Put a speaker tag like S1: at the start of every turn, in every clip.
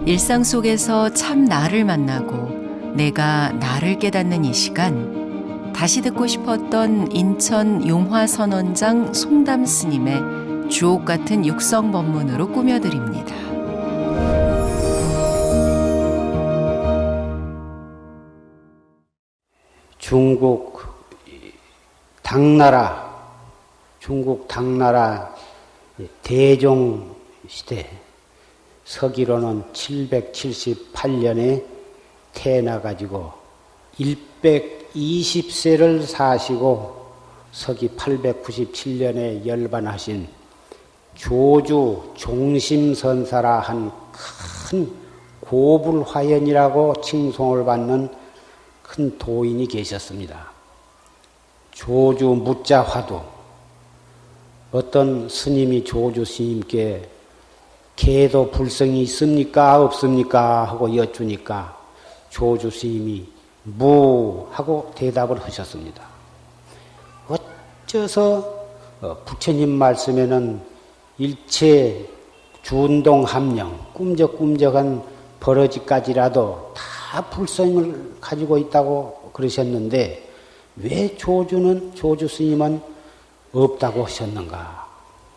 S1: 일상 속에서 참 나를 만나고 내가 나를 깨닫는 이 시간, 다시 듣고 싶었던 인천 용화선원장 송담 스님의 주옥 같은 육성 법문으로 꾸며드립니다.
S2: 중국 당나라 대종 시대 서기로는 778년에 태어나가지고 120세를 사시고 서기 897년에 열반하신 조주 종심선사라 한 큰 고불화연이라고 칭송을 받는 큰 도인이 계셨습니다. 조주 무자화도 어떤 스님이 조주 스님께 개도 불성이 있습니까? 없습니까? 하고 여쭈니까 조주 스님이 무 하고 대답을 하셨습니다. 어째서 부처님 말씀에는 일체 준동함령 꿈적꿈적한 버러지까지라도 다 불성을 가지고 있다고 그러셨는데 왜 조주 스님은 없다고 하셨는가?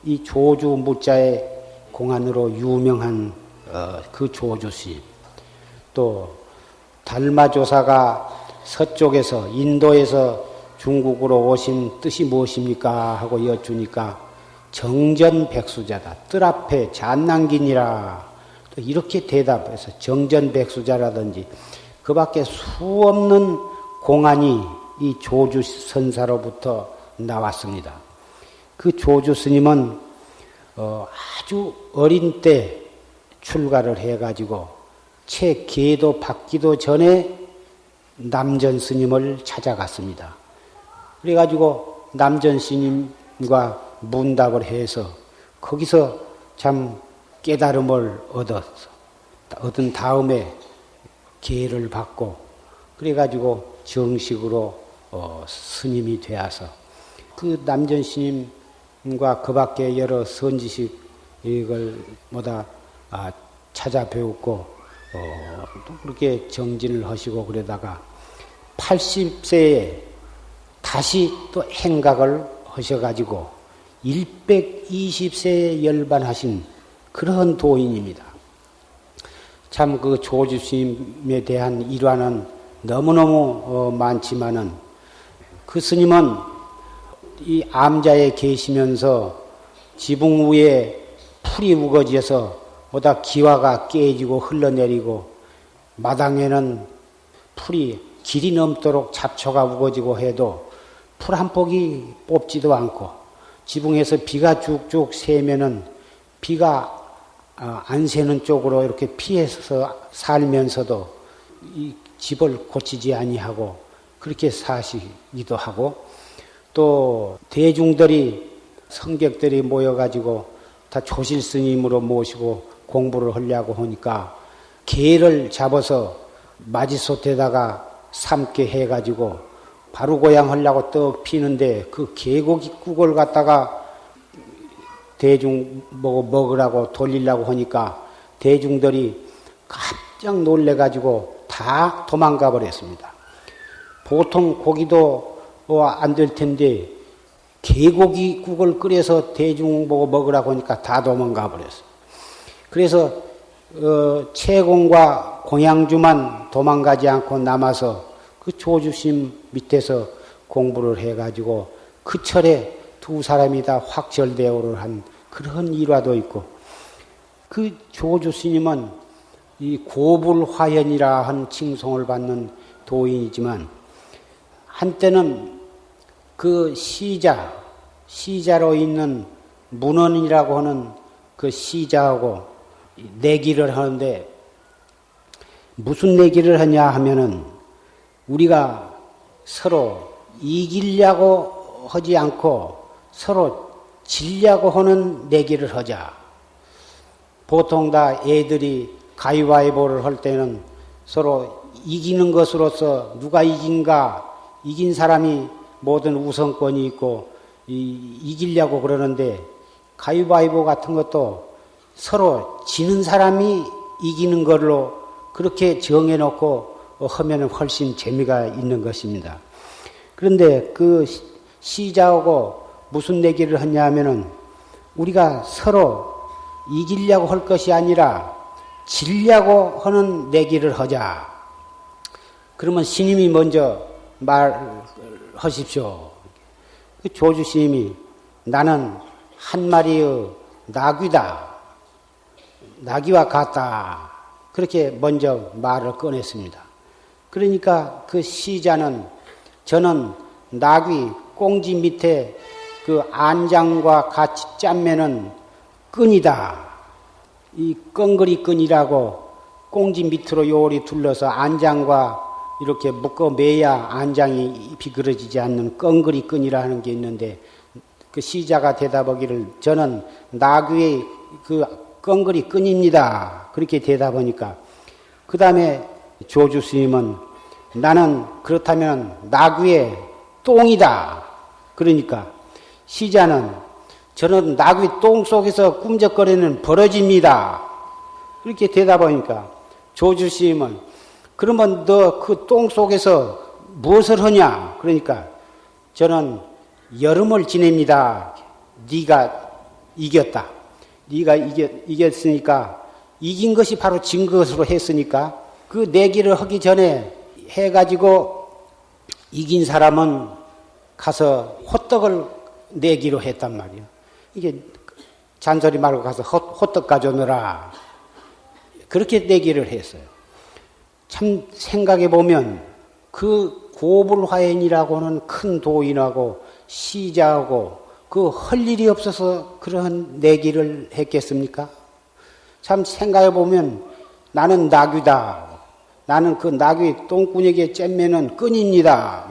S2: 이 조주 무자의 공안으로 유명한 그 조주 스님, 또 달마조사가 서쪽에서 인도에서 중국으로 오신 뜻이 무엇입니까? 하고 여쭈니까 정전백수자다. 뜰 앞에 잔난긴이라. 또 이렇게 대답해서 정전백수자라든지 그 밖에 수없는 공안이 이 조주 선사로부터 나왔습니다. 그 조주 스님은 아주 어린 때 출가를 해가지고 채 계도 받기도 전에 남전 스님을 찾아갔습니다. 그래가지고 남전 스님과 문답을 해서 거기서 참 깨달음을 얻은 다음에 계를 받고 그래가지고 정식으로 스님이 되어서 그 남전 스님과 그 밖에 여러 선지식을 모두 찾아배웠고 또 그렇게 정진을 하시고 그러다가 80세에 다시 또 행각을 하셔가지고 120세에 열반하신 그런 도인입니다. 참 그 조주 스님에 대한 일화는 너무너무 많지만은 그 스님은 이 암자에 계시면서 지붕 위에 풀이 우거져서 보다 기와가 깨지고 흘러내리고 마당에는 풀이 길이 넘도록 잡초가 우거지고 해도 풀 한 폭이 뽑지도 않고 지붕에서 비가 쭉쭉 새면은 비가 안 새는 쪽으로 이렇게 피해서 살면서도 이 집을 고치지 아니하고 그렇게 사시기도 하고 또 대중들이 성객들이 모여가지고 다 조실 스님으로 모시고 공부를 하려고 하니까 개를 잡아서 마지솥에다가 삶게 해가지고 바루고양 하려고 떡 피는데 그 개고기국을 갖다가 대중 먹으라고 돌리려고 하니까 대중들이 깜짝 놀래가지고 다 도망가 버렸습니다. 보통 고기도 안 될 텐데 개고기국을 끓여서 대중 보고 먹으라고 하니까 다 도망가 버렸어요. 그래서 채공과 공양주만 도망가지 않고 남아서 그 조주심 밑에서 공부를 해가지고 그 철에 두 사람이 다 확철대오를 한 그런 일화도 있고 그 조주 스님은 이 고불화연이라 한 칭송을 받는 도인이지만 한때는 그 시자로 있는 문헌이라고 하는 그 시자하고 내기를 하는데 무슨 내기를 하냐 하면은 우리가 서로 이기려고 하지 않고 서로 지려고 하는 내기를 하자. 보통 다 애들이 가위바위보를 할 때는 서로 이기는 것으로서 누가 이긴 사람이 모든 우선권이 있고 이기려고 그러는데 가위바위보 같은 것도 서로 지는 사람이 이기는 걸로 그렇게 정해놓고 하면 훨씬 재미가 있는 것입니다. 그런데 그 시자하고 무슨 내기를 하냐 하면은 우리가 서로 이기려고 할 것이 아니라 지려고 하는 내기를 하자. 그러면 스님이 먼저 말하십시오. 조주 스님이 나는 한 마리의 나귀다. 나귀와 같다. 그렇게 먼저 말을 꺼냈습니다. 그러니까 그 시자는 저는 나귀 꽁지 밑에 그 안장과 같이 짠매는 끈이다. 이 껑거리 끈이라고 꽁지 밑으로 요리 둘러서 안장과 이렇게 묶어 매야 안장이 비그러지지 않는 껑거리 끈이라 하는 게 있는데 그 시자가 대답하기를 저는 나귀의 그 껑거리 끈입니다. 그렇게 대답하니까 그 다음에 조주 스님은 나는 그렇다면 나귀의 똥이다. 그러니까 시자는 저는 나귀 똥 속에서 꿈적거리는 버러지입니다. 그렇게 대답하니까 조주 스님은 그러면 너 그 똥 속에서 무엇을 하냐? 그러니까 저는 여름을 지냅니다. 네가 이겼다. 네가 이겼으니까 이긴 것이 바로 진 것으로 했으니까 그 내기를 하기 전에 해가지고 이긴 사람은 가서 호떡을 내기로 했단 말이야. 이게 잔소리 말고 가서 호떡 가져오너라. 그렇게 내기를 했어요. 참 생각해 보면 그 고불화연이라고는 큰 도인하고 시자하고 그 할 일이 없어서 그런 내기를 했겠습니까? 참 생각해 보면 나는 나귀다. 나는 그 나귀 똥구녕에 잼매는 끈입니다.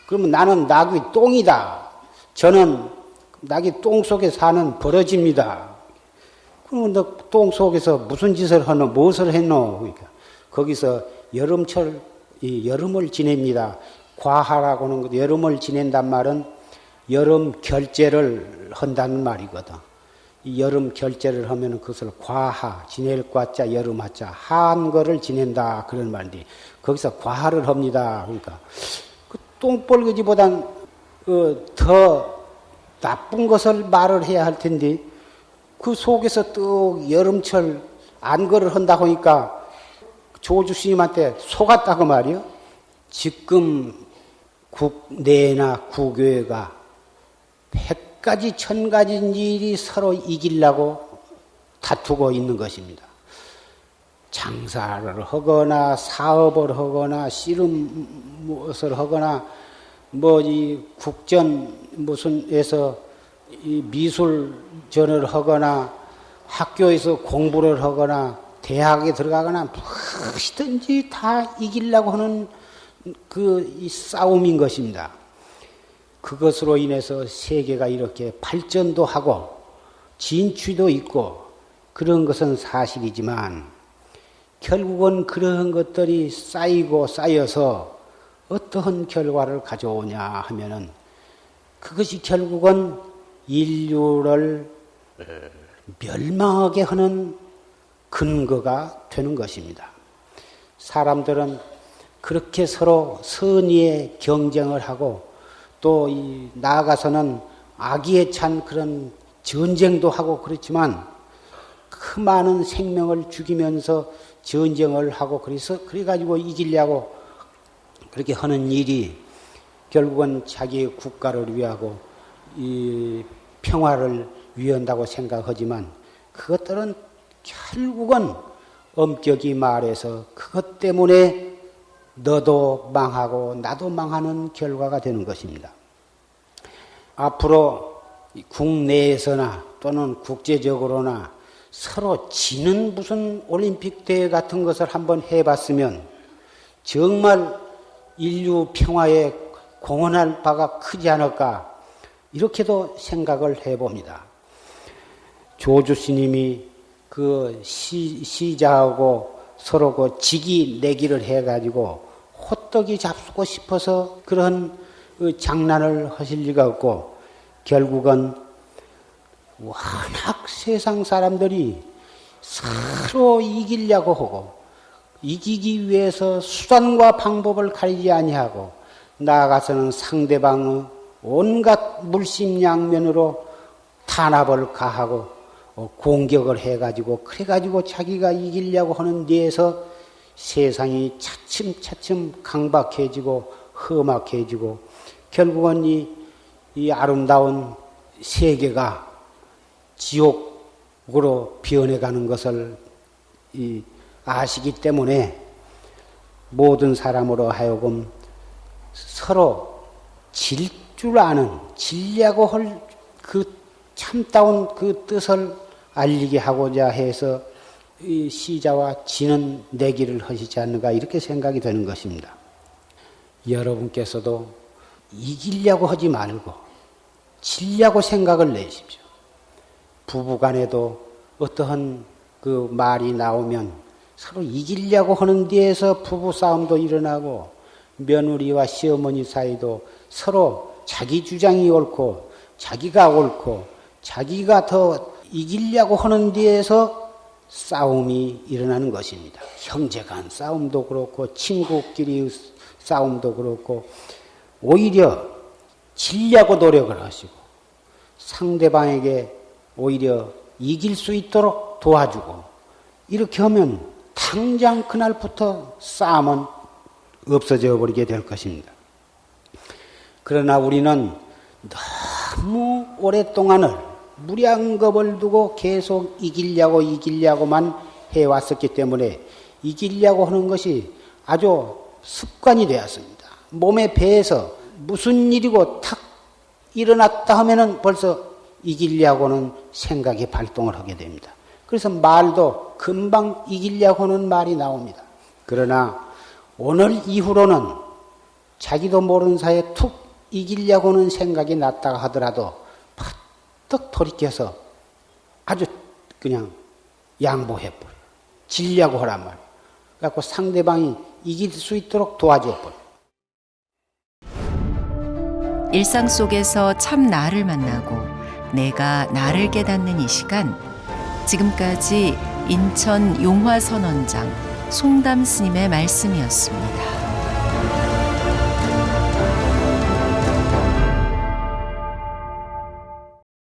S2: 그러면 나는 나귀 똥이다. 저는 나귀 똥 속에 사는 버러지입니다. 그러면 너 똥 속에서 무슨 짓을 하노? 무엇을 했노? 그러니까 거기서 여름철, 여름을 지냅니다. 과하라고 하는 것, 여름을 지낸단 말은 여름 결제를 한다는 말이거든. 이 여름 결제를 하면 그것을 과하, 지낼 과자, 여름 하자, 한거를 지낸다. 그런 말인데, 거기서 과하를 합니다. 그러니까, 그 똥벌거지보단, 더 나쁜 것을 말을 해야 할 텐데, 그 속에서 또 여름철 안거를 한다고 하니까, 조주 스님한테 속았다고 말이요. 지금 국내나 국외가 100가지 1000가지 일이 서로 이기려고 다투고 있는 것입니다. 장사를 하거나 사업을 하거나 씨름 무엇을 하거나 뭐 이 국전 무슨에서 이 미술전을 하거나 학교에서 공부를 하거나 대학에 들어가거나 무엇이든지 다 이기려고 하는 이 싸움인 것입니다. 그것으로 인해서 세계가 이렇게 발전도 하고 진취도 있고 그런 것은 사실이지만 결국은 그런 것들이 쌓이고 쌓여서 어떠한 결과를 가져오냐 하면은 그것이 결국은 인류를 멸망하게 하는 근거가 되는 것입니다. 사람들은 그렇게 서로 선의의 경쟁을 하고 또 나아가서는 악의에 찬 그런 전쟁도 하고 그렇지만 그 많은 생명을 죽이면서 전쟁을 하고 그래가지고 이기려고 그렇게 하는 일이 결국은 자기의 국가를 위하고 이 평화를 위한다고 생각하지만 그것들은 결국은 엄격히 말해서 그것 때문에 너도 망하고 나도 망하는 결과가 되는 것입니다. 앞으로 국내에서나 또는 국제적으로나 서로 지는 무슨 올림픽 대회 같은 것을 한번 해봤으면 정말 인류 평화에 공헌할 바가 크지 않을까 이렇게도 생각을 해봅니다. 조주 스님이 그 시자하고 서로 그 지기 내기를 해가지고 호떡이 잡수고 싶어서 그런 장난을 하실 리가 없고 결국은 워낙 세상 사람들이 서로 이기려고 하고 이기기 위해서 수단과 방법을 가리지 아니하고 나아가서는 상대방의 온갖 물심양면으로 탄압을 가하고 공격을 해가지고 그래가지고 자기가 이기려고 하는 데에서 세상이 차츰차츰 강박해지고 험악해지고 결국은 이 아름다운 세계가 지옥으로 변해가는 것을 아시기 때문에 모든 사람으로 하여금 서로 질 줄 아는, 질려고 할 그 참다운 그 뜻을 알리게 하고자 해서 이 시자와 지는 내기를 하시지 않는가 이렇게 생각이 되는 것입니다. 여러분께서도 이기려고 하지 말고 질려고 생각을 내십시오. 부부간에도 어떠한 그 말이 나오면 서로 이기려고 하는 데에서 부부 싸움도 일어나고 며느리와 시어머니 사이도 서로 자기 주장이 옳고 자기가 옳고 자기가 더 이기려고 하는 데에서 싸움이 일어나는 것입니다. 형제간 싸움도 그렇고 친구끼리 싸움도 그렇고 오히려 지려고 노력을 하시고 상대방에게 오히려 이길 수 있도록 도와주고 이렇게 하면 당장 그날부터 싸움은 없어져 버리게 될 것입니다. 그러나 우리는 너무 오랫동안을 무량겁을 두고 계속 이기려고만 해왔었기 때문에 이기려고 하는 것이 아주 습관이 되었습니다. 몸에 배에서 무슨 일이고 탁 일어났다 하면은 벌써 이기려고는 생각이 발동을 하게 됩니다. 그래서 말도 금방 이기려고 하는 말이 나옵니다. 그러나 오늘 이후로는 자기도 모르는 사이에 툭 이기려고 하는 생각이 났다가 하더라도 퍼뜩 돌이켜서 아주 그냥 양보해버려. 지려고 하란 말이에요. 그래서 상대방이 이길 수 있도록 도와줘버려.
S1: 일상 속에서 참 나를 만나고 내가 나를 깨닫는 이 시간, 지금까지 인천 용화선원장 송담 스님의 말씀이었습니다.